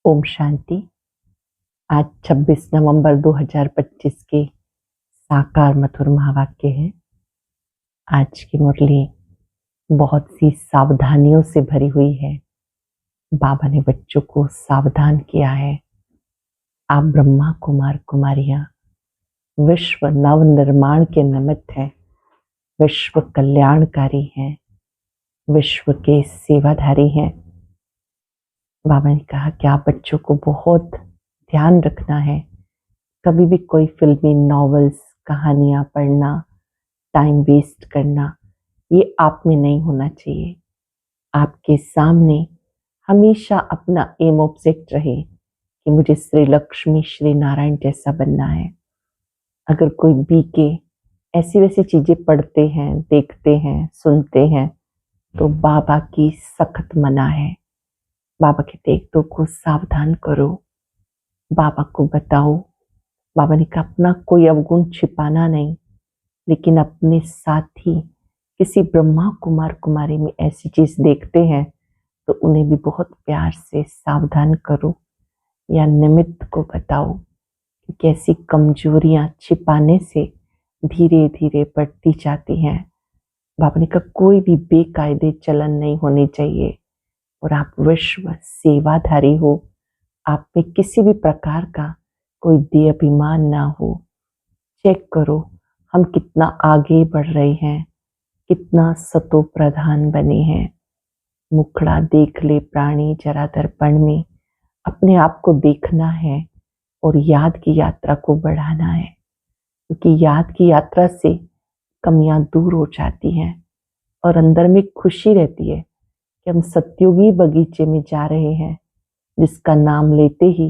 ओम शांति। आज 26 नवंबर 2025 के साकार मधुर महावाक्य है। आज की मुरली बहुत सी सावधानियों से भरी हुई है। बाबा ने बच्चों को सावधान किया है। आप ब्रह्मा कुमार कुमारियां विश्व नव निर्माण के निमित्त हैं, विश्व कल्याणकारी हैं, विश्व के सेवाधारी हैं। बाबा ने कहा कि आप बच्चों को बहुत ध्यान रखना है। कभी भी कोई फिल्मी नॉवेल्स, कहानियां पढ़ना, टाइम वेस्ट करना, ये आप में नहीं होना चाहिए। आपके सामने हमेशा अपना एम ऑब्जेक्ट रहे कि मुझे श्री लक्ष्मी श्री नारायण जैसा बनना है। अगर कोई बीके ऐसी वैसी चीजें पढ़ते हैं, देखते हैं, सुनते हैं तो बाबा की सख्त मना है। बाबा कहते एक दो को सावधान करो, बाबा को बताओ। बाबा ने कहा अपना कोई अवगुण छिपाना नहीं, लेकिन अपने साथी किसी ब्रह्मा कुमार कुमारी में ऐसी चीज देखते हैं तो उन्हें भी बहुत प्यार से सावधान करो या निमित्त को बताओ कि कैसी कमजोरियां छिपाने से धीरे धीरे बढ़ती जाती हैं। बाबा ने कहा कोई भी बेकायदे चलन नहीं होने चाहिए और आप विश्व सेवाधारी हो। आप में किसी भी प्रकार का कोई देहाभिमान ना हो। चेक करो हम कितना आगे बढ़ रहे हैं, कितना सतो प्रधान बने हैं। मुखड़ा देख ले प्राणी जरा दर्पण में, अपने आप को देखना है और याद की यात्रा को बढ़ाना है, क्योंकि याद की यात्रा से कमियां दूर हो जाती हैं और अंदर में खुशी रहती है कि हम सत्युगी बगीचे में जा रहे हैं, जिसका नाम लेते ही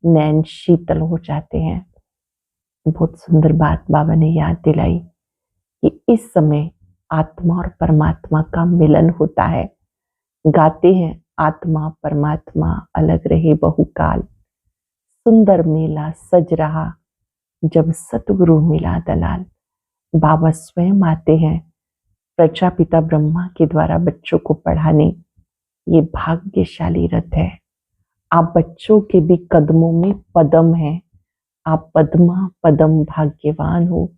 नैन शीतल हो जाते हैं। बहुत सुंदर बात बाबा ने याद दिलाई कि इस समय आत्मा और परमात्मा का मिलन होता है। गाते हैं आत्मा परमात्मा अलग रहे बहुकाल, सुंदर मेला सज रहा जब सतगुरु मिला दलाल। बाबा स्वयं आते हैं प्रजापिता ब्रह्मा के द्वारा बच्चों को पढ़ाने। ये भाग्यशाली रथ है। आप बच्चों के भी कदमों में पदम हैं। आप पद्मा पदम भाग्यवान हो।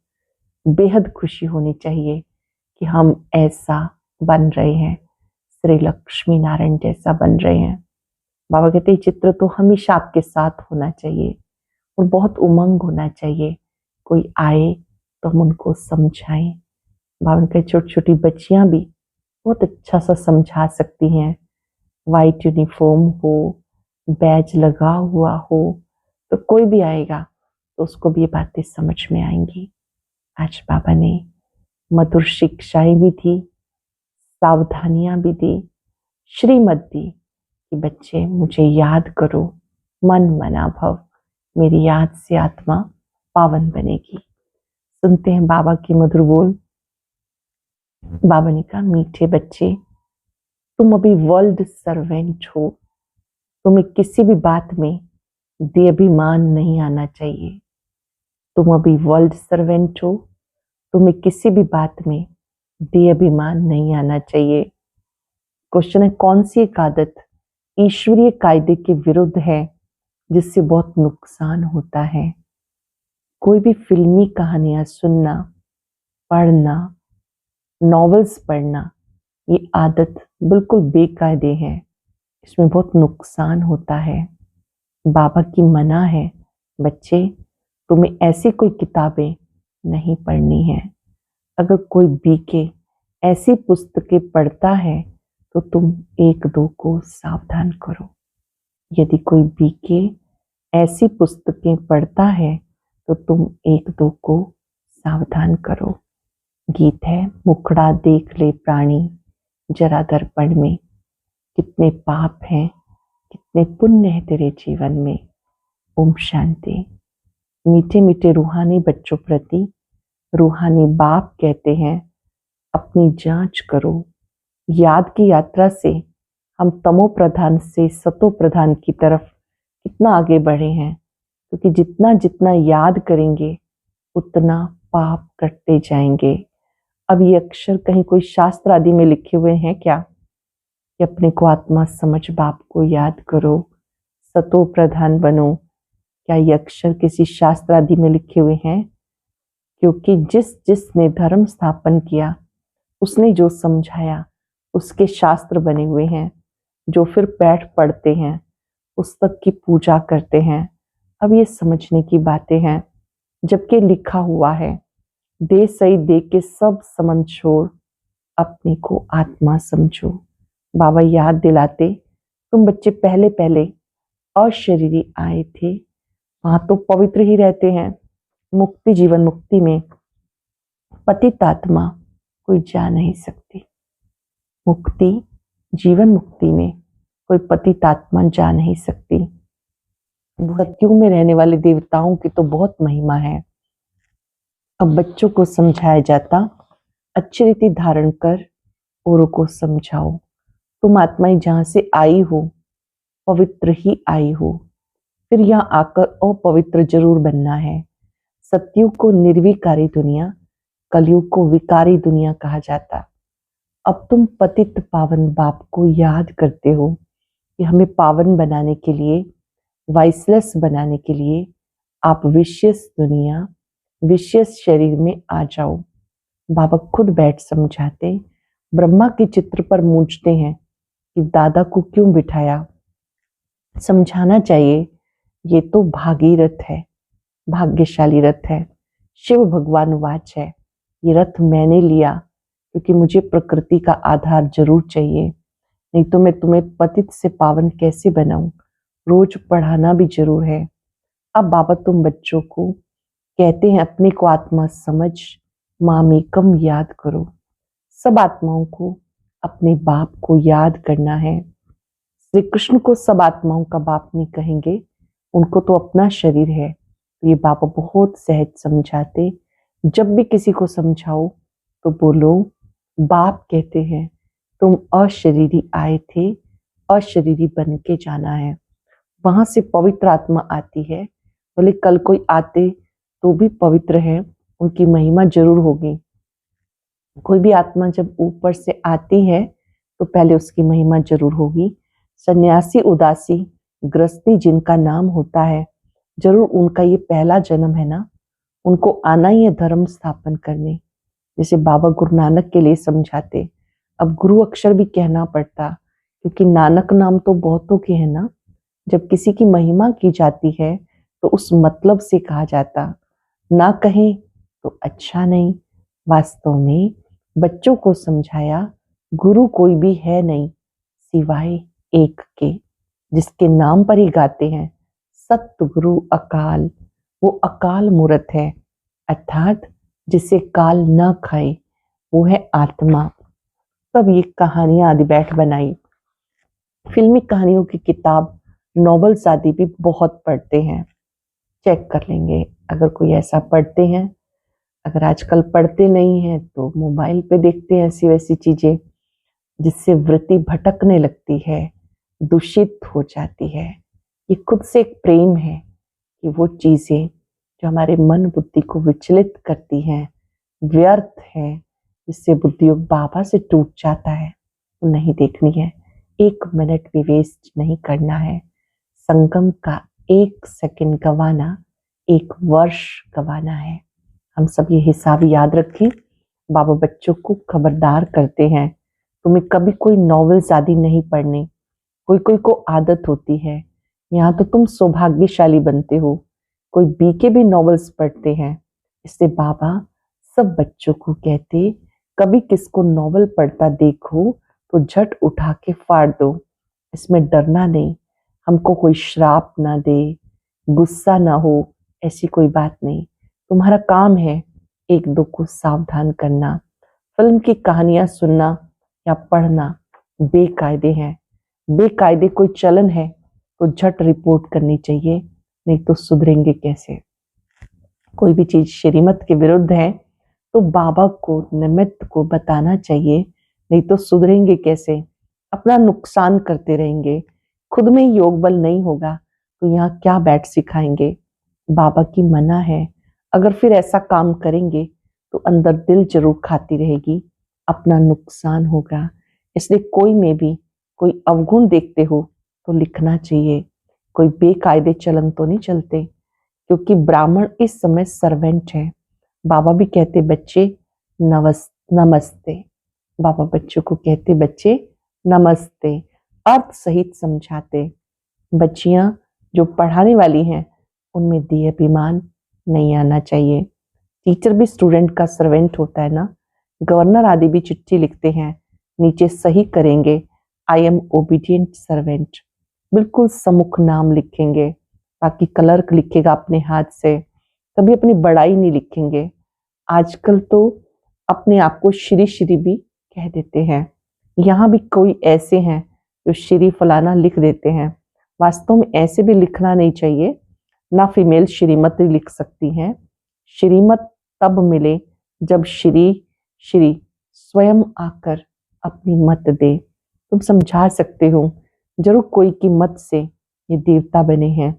बेहद खुशी होनी चाहिए कि हम ऐसा बन रहे हैं, श्री लक्ष्मी नारायण जैसा बन रहे हैं। बाबा कहते चित्र तो हमेशा आपके साथ होना चाहिए और बहुत उमंग होना चाहिए। कोई आए तो हम उनको समझाएं। बाबा के छोटी छोटी बच्चियां भी बहुत अच्छा सा समझा सकती हैं। वाइट यूनिफॉर्म हो, बैज लगा हुआ हो, तो कोई भी आएगा तो उसको भी ये बातें समझ में आएंगी। आज बाबा ने मधुर शिक्षाएं भी दी, सावधानियां भी दी, श्रीमत दी कि बच्चे मुझे याद करो, मन मना भव, मेरी याद से आत्मा पावन बनेगी। सुनते हैं बाबा की मधुर बोल। बाबा ने कहा मीठे बच्चे, तुम अभी वर्ल्ड सर्वेंट हो। तुम्हें किसी भी बात में देहाभिमान नहीं आना चाहिए। तुम अभी वर्ल्ड सर्वेंट हो, तुम्हें किसी भी बात में देहाभिमान नहीं आना चाहिए। क्वेश्चन है कौन सी एक आदत ईश्वरीय कायदे के विरुद्ध है जिससे बहुत नुकसान होता है। कोई भी फिल्मी कहानियां सुनना, पढ़ना, नॉवेल्स पढ़ना, ये आदत बिल्कुल बेकायदे है। इसमें बहुत नुकसान होता है। बाबा की मना है बच्चे तुम्हें ऐसी कोई किताबें नहीं पढ़नी है। अगर कोई बीके ऐसी पुस्तकें पढ़ता है तो तुम एक दो को सावधान करो। यदि कोई बीके ऐसी पुस्तकें पढ़ता है तो तुम एक दो को सावधान करो। गीत है मुखड़ा देख ले प्राणी जरा दर्पण में, कितने पाप हैं कितने पुण्य है तेरे जीवन में। ओम शांति। मीठे मीठे रूहानी बच्चों प्रति रूहानी बाप कहते हैं अपनी जांच करो। याद की यात्रा से हम तमो प्रधान से सतो प्रधान की तरफ कितना आगे बढ़े हैं, क्योंकि जितना जितना याद करेंगे उतना पाप कटते जाएंगे। अब ये अक्षर कहीं कोई शास्त्र आदि में लिखे हुए हैं क्या कि अपने को आत्मा समझ बाप को याद करो, सतो प्रधान बनो। क्या ये अक्षर किसी शास्त्र आदि में लिखे हुए हैं? क्योंकि जिसने धर्म स्थापन किया, उसने जो समझाया, उसके शास्त्र बने हुए हैं, जो फिर बैठ पढ़ते हैं, पुस्तक की पूजा करते हैं। अब ये समझने की बातें हैं, जबकि लिखा हुआ है, दे सही दे के सब समझ छोड़, अपने को आत्मा समझो। बाबा याद दिलाते, तुम बच्चे पहले पहले अशरीरी आए थे, वहां तो पवित्र ही रहते हैं। मुक्ति जीवन मुक्ति में पतित आत्मा कोई जा नहीं सकती। मुक्ति जीवन मुक्ति में कोई पतित आत्मा जा नहीं सकती। सत्युग में रहने वाले देवताओं की तो बहुत महिमा है। अब बच्चों को समझाया जाता, अच्छी रीति धारण कर औरों को समझाओ। तुम आत्माएं जहां से आई हो, पवित्र ही आई हो, फिर यहाँ आकर अपवित्र जरूर बनना है। सत्युग को निर्विकारी दुनिया, कलयुग को विकारी दुनिया कहा जाता। अब तुम पतित पावन बाप को याद करते हो कि हमें पावन बनाने के लिए, वाइसलेस बनाने के लिए आप विशेष दुनिया, विशेष शरीर में आ जाओ। बाबा खुद बैठ समझाते, ब्रह्मा के चित्र पर मूंझते हैं कि दादा को क्यों बिठाया। समझाना चाहिए, ये तो भागीरथ है, भाग्यशाली रथ है। शिव भगवान वाच है, ये रथ मैंने लिया क्योंकि मुझे प्रकृति का आधार जरूर चाहिए, नहीं तो मैं तुम्हें पतित से पावन कैसे बनाऊं। रोज पढ़ाना भी जरूर है। अब बाबा तुम बच्चों को कहते हैं, अपने को आत्मा समझ, मामेकम याद करो। सब आत्माओं को अपने बाप को याद करना है। श्री कृष्ण को सब आत्माओं का बाप नहीं कहेंगे, उनको तो अपना शरीर है। तो ये बाबा बहुत सहज समझाते, जब भी किसी को समझाओ तो बोलो, बाप कहते हैं तुम अशरीरी आए थे, अशरीरी बन के जाना है। वहां से पवित्र आत्मा आती है, बोले कल कोई आते तो भी पवित्र है, उनकी महिमा जरूर होगी। कोई भी आत्मा जब ऊपर से आती है तो पहले उसकी महिमा जरूर होगी। सन्यासी उदासी गृहस्थी जिनका नाम होता है, जरूर उनका ये पहला जन्म है ना, उनको आना ही है धर्म स्थापन करने। जैसे बाबा गुरु नानक के लिए समझाते, अब गुरु अक्षर भी कहना पड़ता, क्योंकि नानक नाम तो बहुतों के है ना। जब किसी की महिमा की जाती है तो उस मतलब से कहा जाता, ना कहें तो अच्छा नहीं। वास्तव में बच्चों को समझाया, गुरु कोई भी है नहीं सिवाय एक के, जिसके नाम पर ही गाते हैं, सतगुरु अकाल। वो अकाल मूर्त है, अर्थात जिसे काल न खाए, वो है आत्मा। तब ये कहानियां आदि बैठ बनाई। फिल्मी कहानियों की किताब, नॉवेल्स आदि भी बहुत पढ़ते हैं। चेक कर लेंगे अगर कोई ऐसा पढ़ते हैं। अगर आजकल पढ़ते नहीं हैं तो मोबाइल पे देखते हैं ऐसी वैसी चीजें, जिससे वृत्ति भटकने लगती है, दूषित हो जाती है। ये खुद से एक प्रेम है कि वो चीजें जो हमारे मन बुद्धि को विचलित करती हैं, व्यर्थ है, जिससे बुद्धि योग बाबा से टूट जाता है, वो नहीं देखनी है। 1 मिनट भी वेस्ट नहीं करना है। संगम का 1 सेकंड गंवाना 1 वर्ष गंवाना है। हम सब ये हिसाब याद रखें। बाबा बच्चों को खबरदार करते हैं, तुम्हें कभी कोई नॉवेल्स आदि नहीं पढ़ने। कोई कोई को आदत होती है, यहाँ तो तुम सौभाग्यशाली बनते हो, कोई बीके भी नॉवेल्स पढ़ते हैं। इससे बाबा सब बच्चों को कहते, कभी किसको नॉवेल पढ़ता देखो तो झट उठा के फाड़ दो। इसमें डरना नहीं, हमको कोई श्राप ना दे, गुस्सा ना हो, ऐसी कोई बात नहीं। तुम्हारा काम है 1-2 को सावधान करना। फिल्म की कहानियां सुनना या पढ़ना बेकायदे हैं। बेकायदे कोई चलन है तो झट रिपोर्ट करनी चाहिए, नहीं तो सुधरेंगे कैसे। कोई भी चीज श्रीमत के विरुद्ध है तो बाबा को, निमित्त को बताना चाहिए, नहीं तो सुधरेंगे कैसे। अपना नुकसान करते रहेंगे, खुद में योग बल नहीं होगा तो यहाँ क्या बैठ सिखाएंगे। बाबा की मना है, अगर फिर ऐसा काम करेंगे तो अंदर दिल जरूर खाती रहेगी, अपना नुकसान होगा। इसलिए कोई में भी कोई अवगुण देखते हो तो लिखना चाहिए, कोई बेकायदे चलन तो नहीं चलते, क्योंकि ब्राह्मण इस समय सर्वेंट है। बाबा भी कहते बच्चे नमस्ते। बाबा बच्चों को कहते बच्चे नमस्ते, अर्थ सहित समझाते। बच्चियां जो पढ़ाने वाली हैं उनमें देह अभिमान नहीं आना चाहिए। टीचर भी स्टूडेंट का सर्वेंट होता है ना। गवर्नर आदि भी चिट्ठी लिखते हैं, नीचे सही करेंगे आई एम ओबीडियंट सर्वेंट, बिल्कुल सम्मुख नाम लिखेंगे। बाकी क्लर्क लिखेगा अपने हाथ से, कभी अपनी बड़ाई नहीं लिखेंगे। आजकल तो अपने आप को श्री श्री भी कह देते हैं। यहाँ भी कोई ऐसे हैं जो श्री फलाना लिख देते हैं। वास्तव में ऐसे भी लिखना नहीं चाहिए ना। फीमेल श्रीमती लिख सकती हैं। श्रीमत तब मिले जब श्री श्री स्वयं आकर अपनी मत दे। तुम समझा सकते हो, जरूर कोई की मत से ये देवता बने हैं।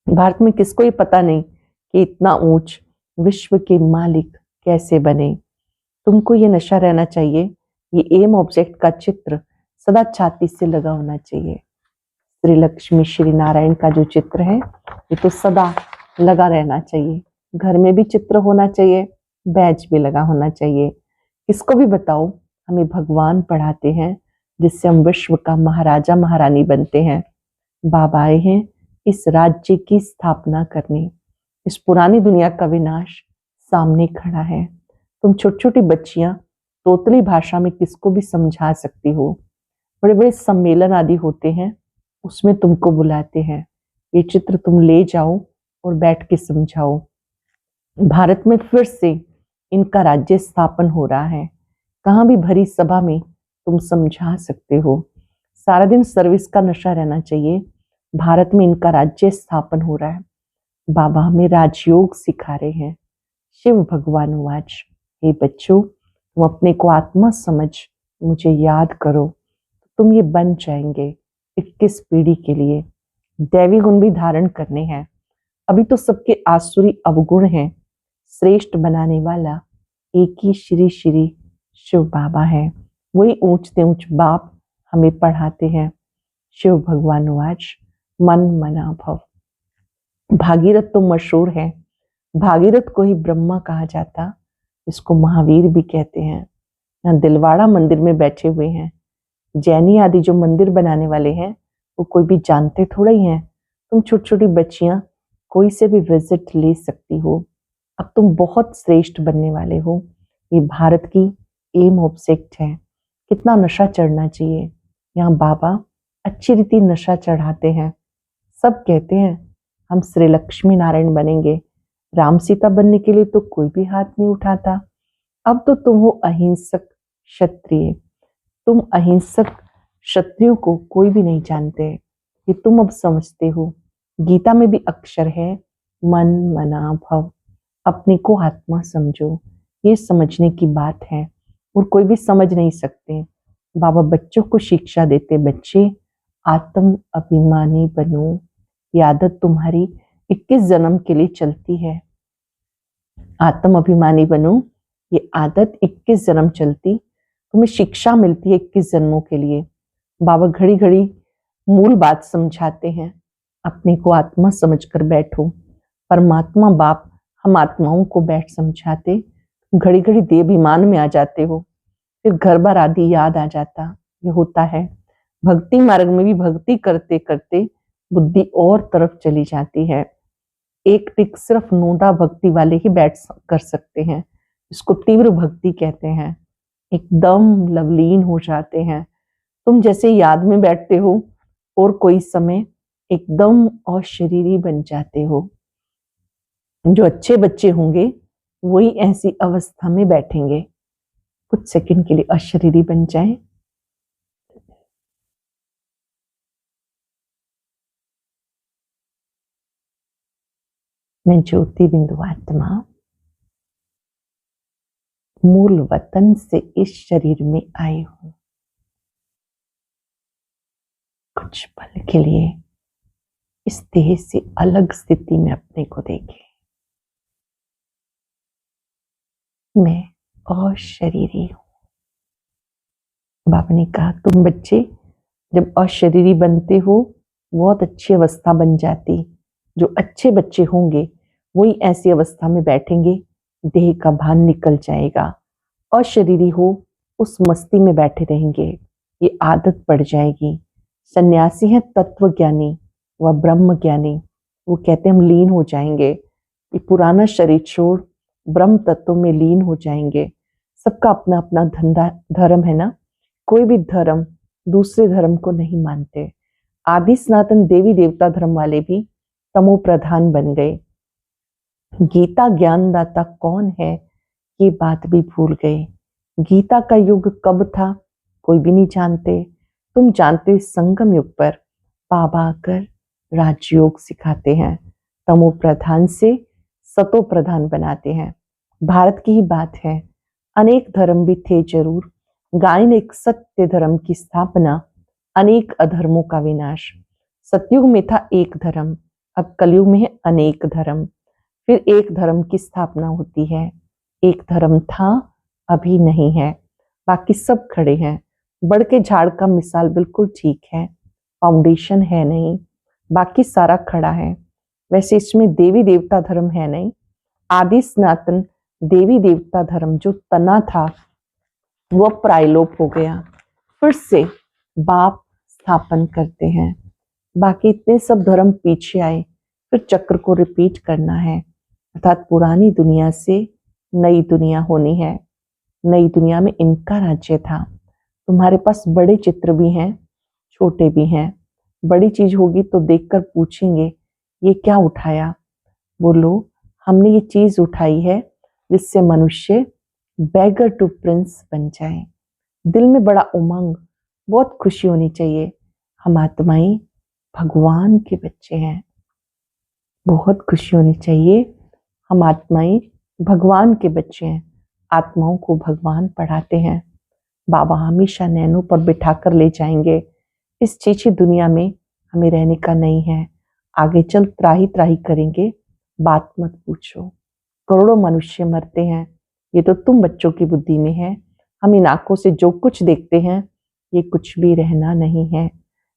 भारत में किसको ये पता नहीं कि इतना ऊंच विश्व के मालिक कैसे बने। तुमको ये नशा रहना चाहिए, ये एम ऑब्जेक्ट का चित्र सदा छाती से लगा होना चाहिए। श्री लक्ष्मी श्री नारायण का जो चित्र है ये तो सदा लगा रहना चाहिए। घर में भी चित्र होना चाहिए, बैज भी लगा होना चाहिए। किसको भी बताओ, हमें भगवान पढ़ाते हैं जिससे हम विश्व का महाराजा महारानी बनते हैं। बाबा आए हैं इस राज्य की स्थापना करने। इस पुरानी दुनिया का विनाश सामने खड़ा है। तुम छोटी छोटी बच्चियां तोतली भाषा में किसको भी समझा सकती हो। बड़े बड़े सम्मेलन आदि होते हैं, उसमें तुमको बुलाते हैं। ये चित्र तुम ले जाओ और बैठ के समझाओ। भारत में फिर से इनका राज्य स्थापन हो रहा है। कहाँ भी भरी सभा में तुम समझा सकते हो। सारा दिन सर्विस का नशा रहना चाहिए। भारत में इनका राज्य स्थापन हो रहा है। बाबा हमें राजयोग सिखा रहे हैं। शिव भगवान वाच, हे बच्चों, तुम अपने को आत्मा समझ मुझे याद करो, तुम ये बन जाएंगे 21 पीढ़ी के लिए। दैवी गुण भी धारण करने हैं। अभी तो सबके आसुरी अवगुण हैं। श्रेष्ठ बनाने वाला एक ही श्री श्री शिव बाबा है। वही ऊंचते ऊंच बाप हमें पढ़ाते हैं। शिव भगवान वाच, मन मना भव। भागीरथ तो मशहूर है। भागीरथ को ही ब्रह्मा कहा जाता, इसको महावीर भी कहते हैं। यहाँ दिलवाड़ा मंदिर में बैठे हुए हैं। जैनी आदि जो मंदिर बनाने वाले हैं वो कोई भी जानते थोड़ा ही हैं। तुम छोटी छोटी बच्चियां कोई से भी विजिट ले सकती हो। अब तुम बहुत श्रेष्ठ बनने वाले हो। ये भारत की एम ऑब्जेक्ट है। कितना नशा चढ़ना चाहिए। यहाँ बाबा अच्छी रीति नशा चढ़ाते हैं। सब कहते हैं हम श्री लक्ष्मी नारायण बनेंगे। राम सीता बनने के लिए तो कोई भी हाथ नहीं उठाता। अब तो तुम हो अहिंसक क्षत्रिय। तुम अहिंसक क्षत्रियों को कोई भी नहीं जानते। ये तुम अब समझते हो। गीता में भी अक्षर है मन मना भव। अपने को आत्मा समझो। ये समझने की बात है और कोई भी समझ नहीं सकते। बाबा बच्चों को शिक्षा देते, बच्चे आत्म अभिमानी बनो। ये आदत तुम्हारी 21 जन्म के लिए चलती है। आत्म अभिमानी बनो, ये आदत 21 जन्म चलती। तुम्हें शिक्षा मिलती है 21 जन्मों के लिए। बाबा घड़ी घड़ी मूल बात समझाते हैं। अपने को आत्मा समझकर बैठो। परमात्मा बाप हम आत्माओं को बैठ समझाते। घड़ी घड़ी देहाभिमान में आ जाते हो, फिर घर बार आदि याद आ जाता। ये होता है भक्ति मार्ग में भी। भक्ति करते करते बुद्धि और तरफ चली जाती है। एक टिक सिर्फ नोदा भक्ति वाले ही बैठ कर सकते हैं। इसको तीव्र भक्ति कहते हैं। एकदम लवलीन हो जाते हैं। तुम जैसे याद में बैठते हो और कोई समय एकदम अशरीरी बन जाते हो। जो अच्छे बच्चे होंगे वही ऐसी अवस्था में बैठेंगे, कुछ सेकंड के लिए अशरीरी बन जाएं। मैं ज्योति बिंदु आत्मा मूल वतन से इस शरीर में आई हूं। कुछ पल के लिए इस देह से अलग स्थिति में अपने को देखें। मैं अशरीरी हूं। बाबा ने कहा तुम बच्चे जब अशरीरी बनते हो बहुत अच्छी अवस्था बन जाती। जो अच्छे बच्चे होंगे वही ऐसी अवस्था में बैठेंगे, देह का भान निकल जाएगा। अशरीरी हो उस मस्ती में बैठे रहेंगे, ये आदत पड़ जाएगी। सन्यासी है तत्व ज्ञानी व ब्रह्म ज्ञानी, वो कहते हैं हम लीन हो जाएंगे, ये पुराना शरीर छोड़ ब्रह्म तत्व में लीन हो जाएंगे। सबका अपना अपना धंधा धर्म है ना, कोई भी धर्म दूसरे धर्म को नहीं मानते। आदि सनातन देवी देवता धर्म वाले भी तमो प्रधान बन गए। गीता ज्ञानदाता कौन है ये बात भी भूल गए। गीता का युग कब था कोई भी नहीं जानते। तुम जानते हो संगम युग पर बाबा आकर राजयोग सिखाते हैं, तमो प्रधान से सतो प्रधान बनाते हैं। भारत की ही बात है, अनेक धर्म भी थे जरूर, गाय ने एक सत्य धर्म की स्थापना, अनेक अधर्मों का विनाश। सतयुग में था एक धर्म, अब कलयुग में है अनेक धर्म, फिर एक धर्म की स्थापना होती है। एक धर्म था अभी नहीं है, बाकी सब खड़े हैं। बढ़ के झाड़ का मिसाल बिल्कुल ठीक है, फाउंडेशन है नहीं, बाकी सारा खड़ा है। वैसे इसमें देवी देवता धर्म है नहीं, आदि सनातन देवी देवता धर्म जो तना था वह प्रायलोप हो गया, फिर से बाप स्थापन करते हैं। बाकी इतने सब धर्म पीछे आए, फिर चक्र को रिपीट करना है, अर्थात पुरानी दुनिया से नई दुनिया होनी है। नई दुनिया में इनका राज्य था। तुम्हारे पास बड़े चित्र भी हैं, छोटे भी हैं। बड़ी चीज होगी तो देखकर पूछेंगे ये क्या उठाया, बोलो हमने ये चीज उठाई है जिससे मनुष्य बैगर टू प्रिंस बन जाए। दिल में बड़ा उमंग, बहुत खुशी होनी चाहिए। हम आत्माएं भगवान के बच्चे हैं, बहुत खुशी होनी चाहिए। हम आत्माएं भगवान के बच्चे हैं, आत्माओं को भगवान पढ़ाते हैं। बाबा हमेशा नैनों पर बिठाकर ले जाएंगे। इस चीची दुनिया में हमें रहने का नहीं है, आगे चल त्राही त्राही करेंगे, बात मत पूछो। करोड़ों मनुष्य मरते हैं, ये तो तुम बच्चों की बुद्धि में है। हम इन आंखों से जो कुछ देखते हैं ये कुछ भी रहना नहीं है।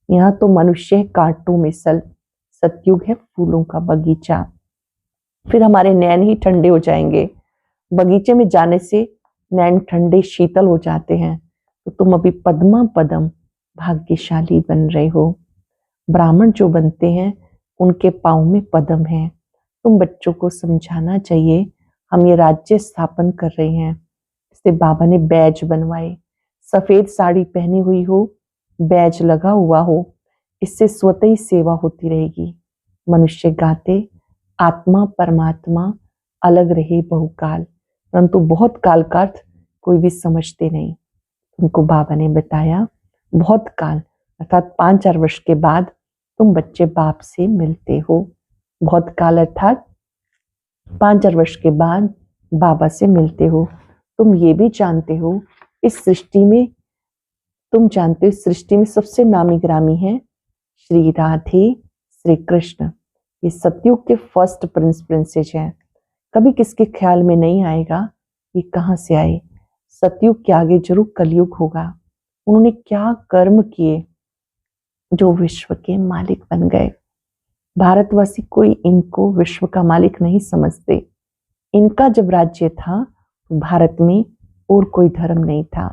यहाँ तो मनुष्य है कांटों में सल, सतयुग है फूलों का बगीचा। फिर हमारे नैन ही ठंडे हो जाएंगे। बगीचे में जाने से नैन ठंडे शीतल हो जाते हैं, तो तुम अभी पद्मा पदम भाग्यशाली बन रहे हो। ब्राह्मण जो बनते हैं उनके पाँव में पदम है। तुम बच्चों को समझाना चाहिए हम ये राज्य स्थापन कर रहे हैं। इससे बाबा ने बैज बनवाए, सफेद साड़ी पहनी हुई हो, बैज लगा हुआ हो, इससे स्वतः ही सेवा होती रहेगी। मनुष्य गाते आत्मा परमात्मा अलग रहे बहुकाल, परंतु बहुत काल का अर्थ कोई भी समझते नहीं। तुमको बाबा ने बताया बहुत काल अर्थात 5-4 वर्ष के बाद तुम बच्चे बाप से मिलते हो। बहुत काल अर्थात 5-4 वर्ष के बाद बाबा से मिलते हो। तुम ये भी जानते हो इस सृष्टि में, तुम जानते हो इस सृष्टि में सबसे नामी ग्रामी है श्री राधे श्री कृष्ण। ये सतयुग के फर्स्ट प्रिंस प्रिंसेस हैं। कभी किसके ख्याल में नहीं आएगा ये कहाँ से आए। सतयुग के आगे जरूर कलयुग होगा। उन्होंने क्या कर्म किए जो विश्व के मालिक बन गए। भारतवासी कोई इनको विश्व का मालिक नहीं समझते। इनका जब राज्य था तो भारत में और कोई धर्म नहीं था।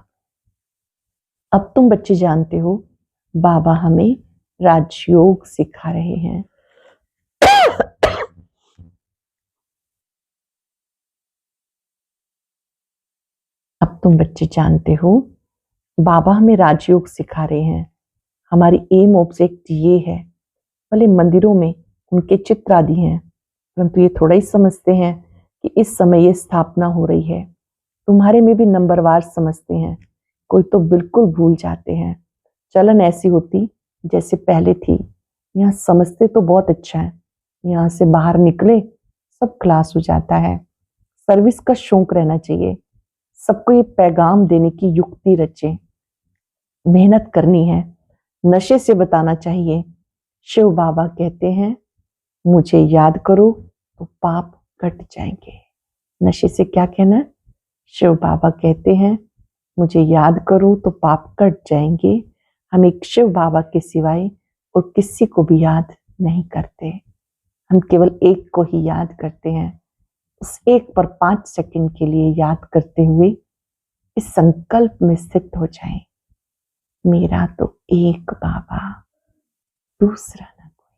अब तुम बच्चे जानते हो बाबा हमें राजयोग सिखा रहे हैं। अब तुम बच्चे जानते हो बाबा हमें राजयोग सिखा रहे हैं। हमारी एम ऑब्जेक्ट ये है। भले मंदिरों में उनके चित्र आदि हैं, परंतु ये थोड़ा ही समझते हैं कि इस समय ये स्थापना हो रही है। तुम्हारे में भी नंबरवार समझते हैं, कोई तो बिल्कुल भूल जाते हैं। चलन ऐसी होती जैसे पहले थी। यहाँ समझते तो बहुत अच्छा है, यहाँ से बाहर निकले सब क्लास हो जाता है। सर्विस का शौक रहना चाहिए। सबको ये पैगाम देने की युक्ति रचे। मेहनत करनी है, नशे से बताना चाहिए। शिव बाबा कहते हैं मुझे याद करो तो पाप कट जाएंगे। नशे से क्या कहना? शिव बाबा कहते हैं मुझे याद करो तो पाप कट जाएंगे। हम एक शिव बाबा के सिवाय और किसी को भी याद नहीं करते। हम केवल एक को ही याद करते हैं। उस एक पर 5 सेकंड के लिए याद करते हुए इस संकल्प में स्थित हो जाएं, मेरा तो एक बाबा, दूसरा न कोई।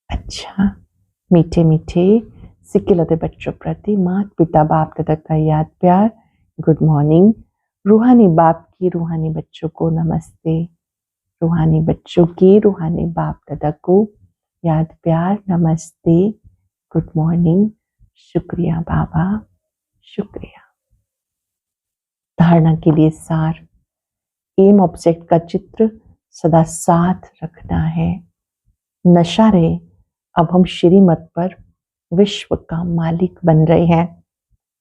अच्छा, मीठे मीठे सिक्किलते बच्चों प्रति माता पिता बाप दादा का याद प्यार। Good morning. रूहानी बाप की रूहानी बच्चों को नमस्ते। रूहानी बच्चों की रूहानी बाप दादा को याद प्यार नमस्ते। Good morning. शुक्रिया बाबा, शुक्रिया। धारणा के लिए सार। एम ऑब्जेक्ट का चित्र सदा साथ रखना है। नशा रहे, अब हम श्रीमत पर विश्व का मालिक बन रहे हैं।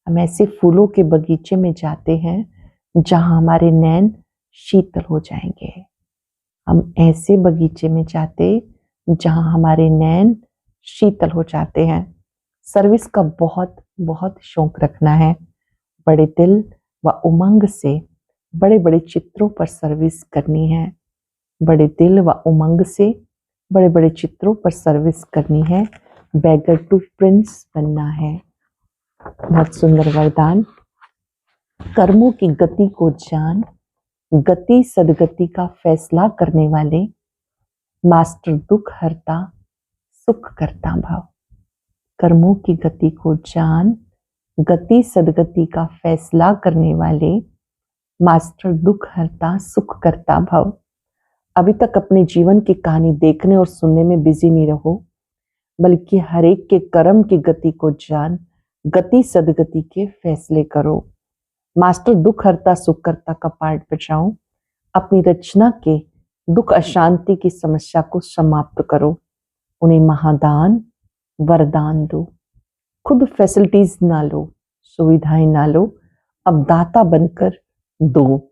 हम ऐसे फूलों के बगीचे में जाते हैं जहां हमारे नैन शीतल हो जाएंगे। हम ऐसे बगीचे में जाते जहां हमारे नैन शीतल हो जाते हैं। सर्विस का बहुत बहुत शौक रखना है। बड़े दिल व उमंग से बड़े बड़े चित्रों पर सर्विस करनी है। बड़े दिल व उमंग से बड़े बड़े चित्रों पर सर्विस करनी है। बैगर टू प्रिंस बनना है। बहुत सुंदर वरदान। कर्मों की गति को जान, गति सदगति का फैसला करने वाले, मास्टर दुख हरता सुख करता भाव। कर्मों की गति को जान, गति सदगति का फैसला करने वाले, मास्टर दुख हरता सुख करता भाव। अभी तक अपने जीवन की कहानी देखने और सुनने में बिजी नहीं रहो, बल्कि हर एक के कर्म की गति को जान, गति सदगति के फैसले करो। मास्टर दुख हरता सुख करता का पाठ बचाओ। अपनी रचना के दुख अशांति की समस्या को समाप्त करो। उन्हें महादान वरदान दो। खुद फैसिलिटीज ना लो, सुविधाएं ना लो, अब दाता बनकर दो।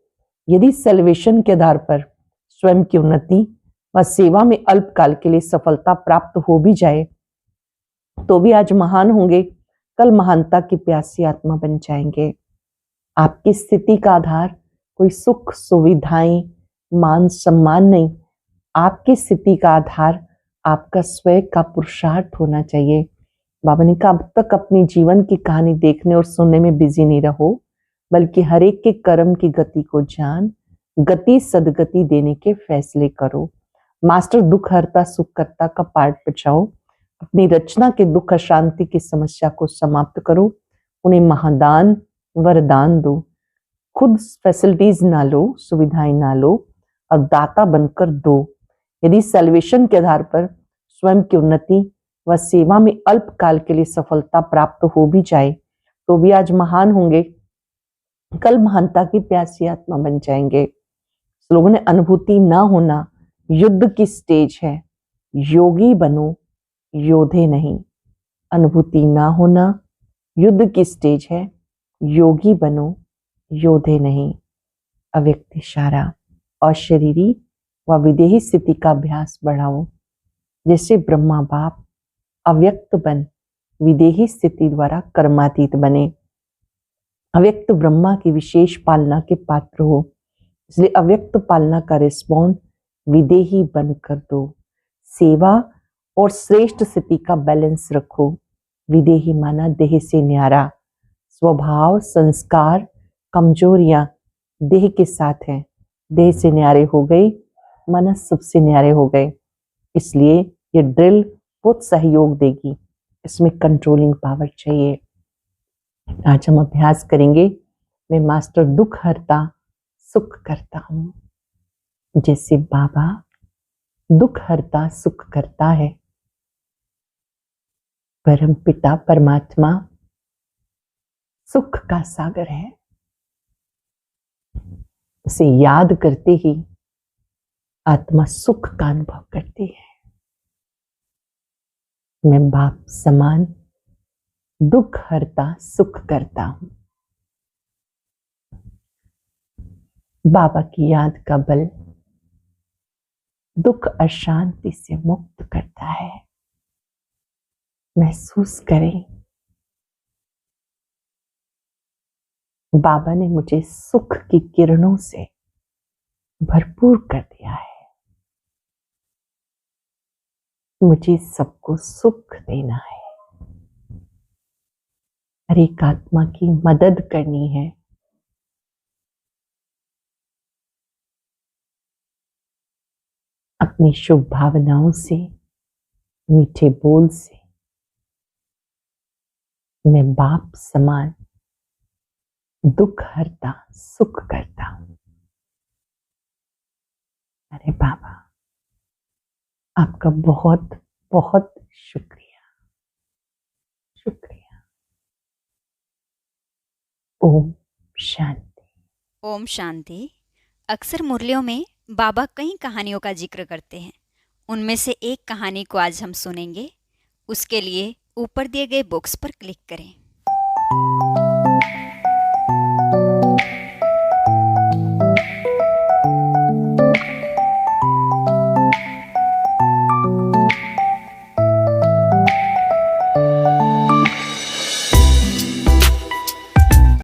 यदि सेलिब्रेशन के आधार पर स्वयं की उन्नति व सेवा में अल्पकाल के लिए सफलता प्राप्त हो भी जाए तो भी आज महान होंगे, कल महानता की प्यासी आत्मा बन जाएंगे। आपकी स्थिति का आधार कोई सुख सुविधाएं मान सम्मान नहीं, आपकी स्थिति का आधार आपका स्वयं का पुरुषार्थ होना चाहिए। बाबा ने कहा, अब तक अपनी जीवन की कहानी देखने और सुनने में बिजी नहीं रहो, बल्कि हर एक के कर्म की गति को जान, गति सदगति देने के फैसले करो। मास्टर दुख हरता सुख करता का पाठ बचाओ। अपनी रचना के दुख अशांति की समस्या को समाप्त करो। उन्हें महादान वरदान दो। खुद फैसिलिटीज ना लो, सुविधाएं ना लो, अब दाता बनकर दो। यदि सेलिब्रेशन के आधार पर स्वयं की उन्नति व सेवा में अल्पकाल के लिए सफलता प्राप्त हो भी जाए तो भी आज महान होंगे, कल महानता की प्यासी आत्मा बन जाएंगे। लोगों ने अनुभूति ना होना युद्ध की स्टेज है, योगी बनो योधे नहीं। अनुभूति ना होना युद्ध की स्टेज है, योगी बनो योधे नहीं। अव्यक्त इशारा। अशरीरी व विदेही स्थिति का अभ्यास बढ़ाओ। जैसे ब्रह्मा बाप अव्यक्त बन विदेही स्थिति द्वारा कर्मातीत बने। अव्यक्त ब्रह्मा की विशेष पालना के पात्र हो, इसलिए अव्यक्त पालना का रिस्पॉन्ड विदेही बनकर दो। सेवा और श्रेष्ठ स्थिति का बैलेंस रखो। विदेही माना देह से न्यारा। स्वभाव संस्कार कमजोरियां देह के साथ हैं, देह से न्यारे हो गए, मन सबसे न्यारे हो गए। इसलिए ये ड्रिल बहुत सहयोग देगी, इसमें कंट्रोलिंग पावर चाहिए। आज हम अभ्यास करेंगे, मैं मास्टर दुख हरता सुख करता हूं। जैसे बाबा दुख हरता सुख करता है, परम पिता परमात्मा सुख का सागर है। उसे याद करते ही आत्मा सुख का अनुभव करती है। मैं बाप समान दुख हरता सुख करता हूं। बाबा की याद का बल दुख अशांति से मुक्त करता है। महसूस करें बाबा ने मुझे सुख की किरणों से भरपूर कर दिया है। मुझे सबको सुख देना है, हर एक आत्मा की मदद करनी है। अपनी शुभ भावनाओं से, मीठे बोल से मैं बाप समान दुख हरता, सुख करता हूं। अरे बाबा, आपका बहुत बहुत शुक्रिया, शुक्रिया। ओम शांति। ओम शांति। अक्सर मुरलियों में बाबा कई कहानियों का जिक्र करते हैं। उनमें से एक कहानी को आज हम सुनेंगे। उसके लिए ऊपर दिए गए बॉक्स पर क्लिक करें।